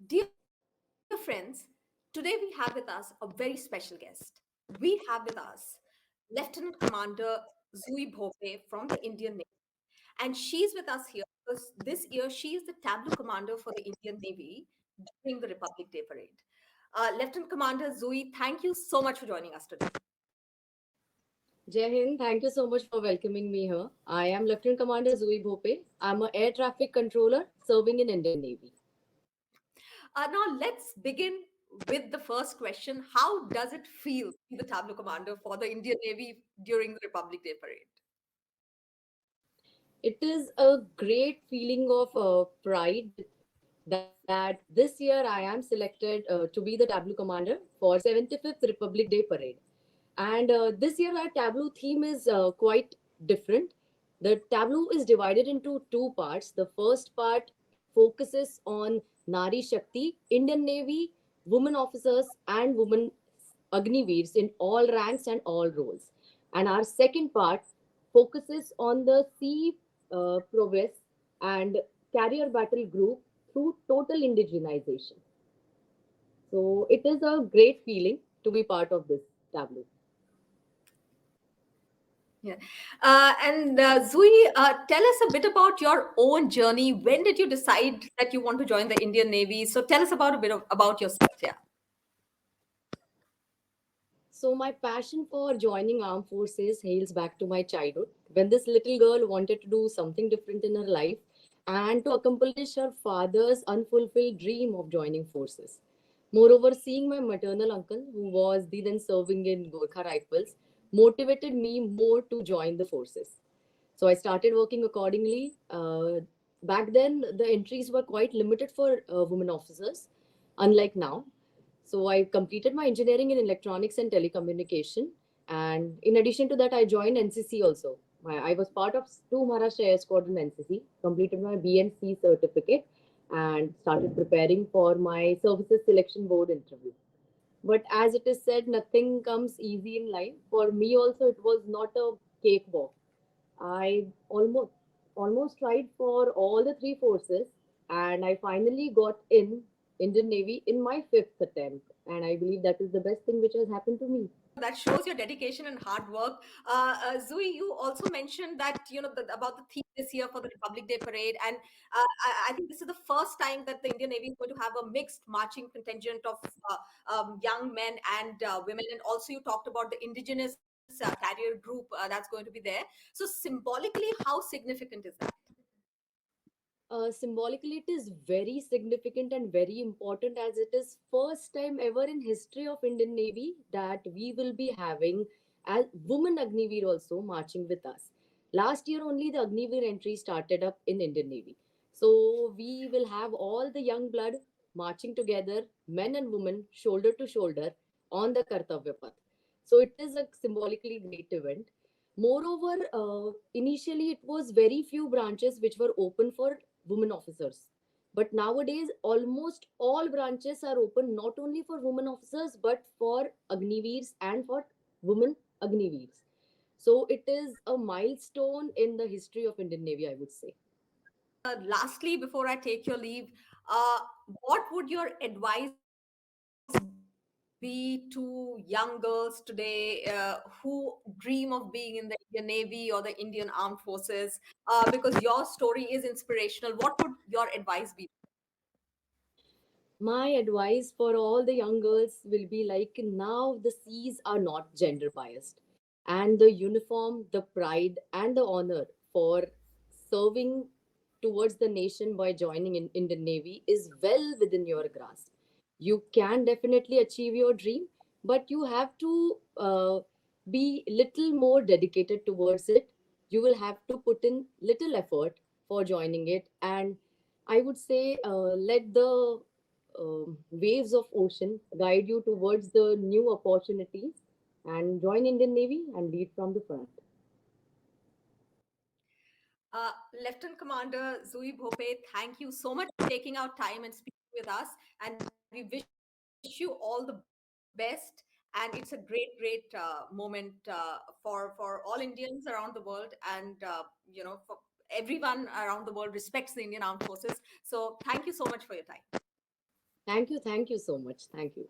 Dear friends, today we have with us a very special guest. We have with us Lieutenant Commander Zui Bhope from the Indian Navy. And she's with us here because this year she is the Tableau Commander for the Indian Navy during the Republic Day Parade. Lieutenant Commander Zui, thank you so much for joining us today. Jai Hind, thank you so much for welcoming me here. I am Lieutenant Commander Juhee Bhope. I'm an air traffic controller serving in Indian Navy. Now, let's begin with the first question. How does it feel to be the Tableau Commander for the Indian Navy during the Republic Day Parade? It is a great feeling of pride that this year I am selected to be the Tableau Commander for 75th Republic Day Parade. And this year our Tableau theme is quite different. The Tableau is divided into two parts. The first part focuses on Nari Shakti, Indian Navy, women officers, and women Agniveers in all ranks and all roles. And our second part focuses on the sea progress and carrier battle group through total indigenization. So it is a great feeling to be part of this tableau. Yeah. And Zui, tell us a bit about your own journey. When did you decide that you want to join the Indian Navy? So tell us about a bit about yourself. Yeah. So my passion for joining armed forces hails back to my childhood when this little girl wanted to do something different in her life and to accomplish her father's unfulfilled dream of joining forces. Moreover, seeing my maternal uncle, who was the then serving in Gorkha Rifles, motivated me more to join the forces. So I started working accordingly. Back then, the entries were quite limited for women officers, unlike now. So I completed my engineering in electronics and telecommunication. And in addition to that, I joined NCC also. I was part of 2 Maharashtra Air Squadron NCC, completed my BNC certificate, and started preparing for my services selection board interview. But as it is said, nothing comes easy in life. For me also, it was not a cakewalk. I almost tried for all the three forces, and I finally got in Indian Navy in my fifth attempt. And I believe that is the best thing which has happened to me. That shows your dedication and hard work. Zui, you also mentioned that about the theme this year for the Republic Day Parade, and I think this is the first time that the Indian Navy is going to have a mixed marching contingent of young men and women. And also, you talked about the Indigenous carrier group that's going to be there. So symbolically, how significant is that? Symbolically, it is very significant and very important as it is first time ever in history of Indian Navy that we will be having as women Agniveer also marching with us. Last year only the Agniveer entry started up in Indian Navy. So we will have all the young blood marching together, men and women, shoulder to shoulder on the Kartavya Path. So it is a symbolically great event. Moreover, initially it was very few branches which were open for women officers. But nowadays, almost all branches are open not only for women officers but for Agniveers and for women Agniveers. So it is a milestone in the history of Indian Navy, I would say. Lastly, before I take your leave, uh, what would your advice be to young girls today who dream of being in the Indian Navy or the Indian Armed Forces? Because your story is inspirational. What would your advice be? My advice for all the young girls will be like now the seas are not gender biased, and the uniform, the pride, and the honor for serving towards the nation by joining in Indian Navy is well within your grasp. You can definitely achieve your dream, but you have to be little more dedicated towards it. You will have to put in little effort for joining it, and I would say let the waves of ocean guide you towards the new opportunities and join Indian Navy and lead from the front. Lieutenant Commander Zui Bhope, thank you so much for taking out time and speaking with us. And we wish you all the best. And it's a great moment for all Indians around the world, and for everyone around the world respects the Indian Armed Forces. So thank you so much for your time. Thank you so much. Thank you.